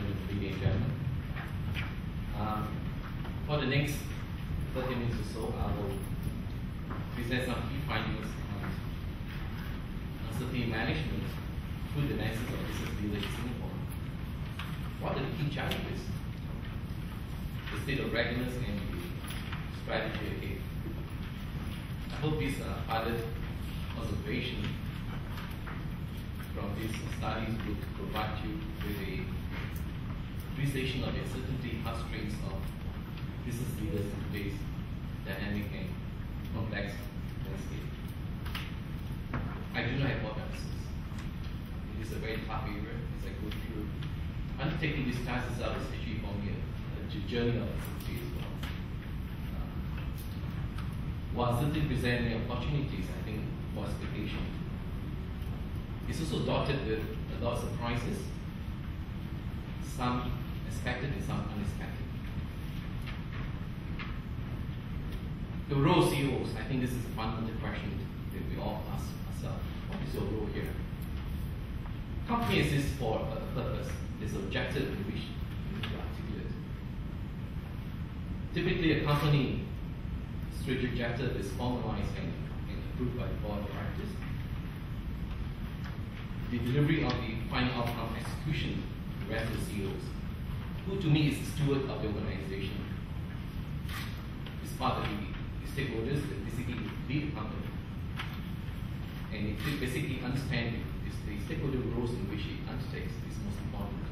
afternoon, ladies and gentlemen. For the next 30 minutes or so, I will present some key findings on uncertainty management through the lenses of business leaders in Singapore. What are the key challenges? The state of readiness and the strategy ahead. I hope this other observation from this studies would provide you with a appreciation of the uncertainty constraints of business leaders in today's dynamic and complex landscape. I do not have all answers. It is a very tough area as I go through. Undertaking this task itself is actually for me a journey of uncertainty as well. While uncertainty presents many opportunities, I think, for expectation, it's also dotted with a lot of surprises, some expected and some unexpected. The role of CEOs, I think this is a fundamental question that we all ask ourselves. What is your role here? Company exists for a purpose. There's an objective in which you need to articulate. Typically, a company strategic objective is formalized and approved by the board of directors. The delivery of the final outcome execution rests with CEOs, who to me is the steward of the organization. It's part of the stakeholders that basically lead the company. And it basically understand the stakeholder roles in which it undertakes is most important.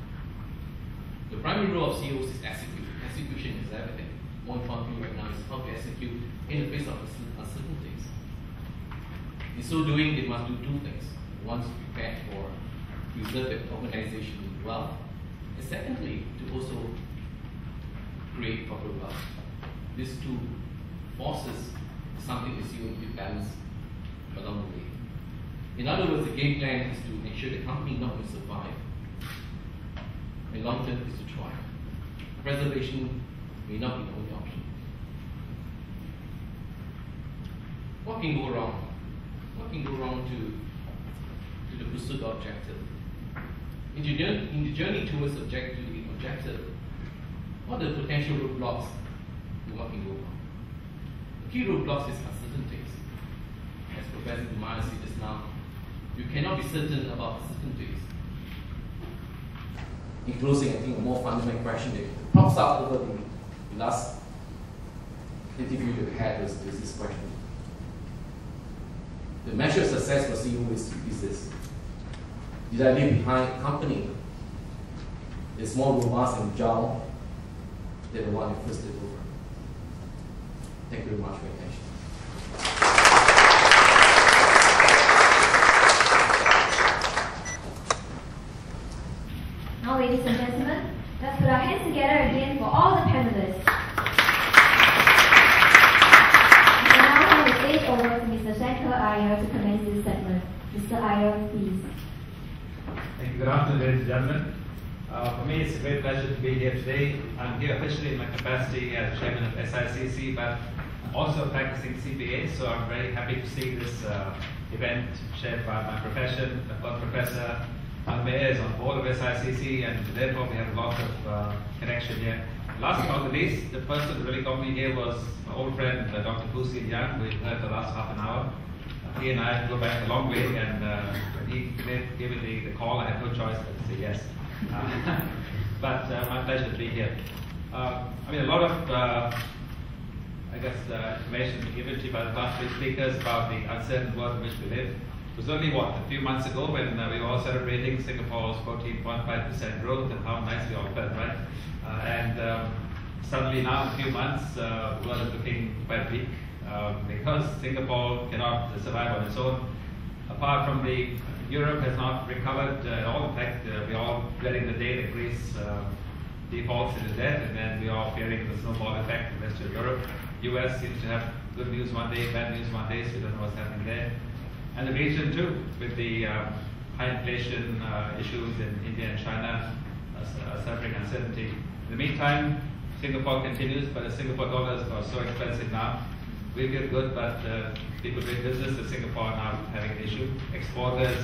The primary role of CEOs is execute. Execution is everything. More importantly right now is how to execute in the face of uncertainties. In so doing, they must do two things. One, to prepare for preserve the organization wealth, and secondly, to also create corporate wealth. These two forces is something the CEO need to balance along the way. In other words, the game plan is to ensure the company not only survive, and long term is to thrive. Preservation may not be the only option. What can go wrong? What can go wrong to the pursuit of objective? In the journey towards the objective, what are the potential roadblocks to what can go wrong? The key roadblocks is uncertainties. As Professor Kumar said just now, you cannot be certain about uncertainties. In closing, I think a more fundamental question that pops up over the last interview that we had was this question. The measure of success for CEO is this. Did I leave behind a company that's more robust and agile than the one that first took over? Thank you very much for your attention. Now, ladies and gentlemen, let's put our hands together again for all the panelists. We now hand the stage over to Mr. Shankar Iyer to commence this segment. Mr. Iyer, please. Thank you. Good afternoon, ladies and gentlemen. For me, it's a great pleasure to be here today. I'm here officially in my capacity as chairman of SICC, but I'm also a practicing CPA, so I'm very happy to see this event chaired by my profession. I've got Professor Mayor is on board of SICC, and therefore we have a lot of connection here. Last but not least, the person who really got me here was my old friend, Dr. Koo Sin Young. We've heard the last half an hour. He and I go back a long way, and when he gave me the call, I had no choice but to say yes. But my pleasure to be here. I mean, a lot of, information been given to you by the past three speakers about the uncertain world in which we live. It was only, a few months ago when we were all celebrating Singapore's 14.5% growth and how nice we all felt, right? Suddenly now, in a few months, the world is looking quite bleak. Because Singapore cannot survive on its own. Apart from Europe has not recovered at all. In fact, we're all dreading the day that Greece defaults into debt, and then we're all fearing the snowball effect in the rest of Europe. US seems to have good news one day, bad news one day, so we don't know what's happening there. And the region too, with the high inflation issues in India and China suffering uncertainty. In the meantime, Singapore continues, but the Singapore dollars are so expensive now. We feel good, but people doing business in Singapore are now having an issue. Exporters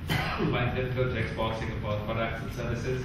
find it difficult to export Singapore's products and services.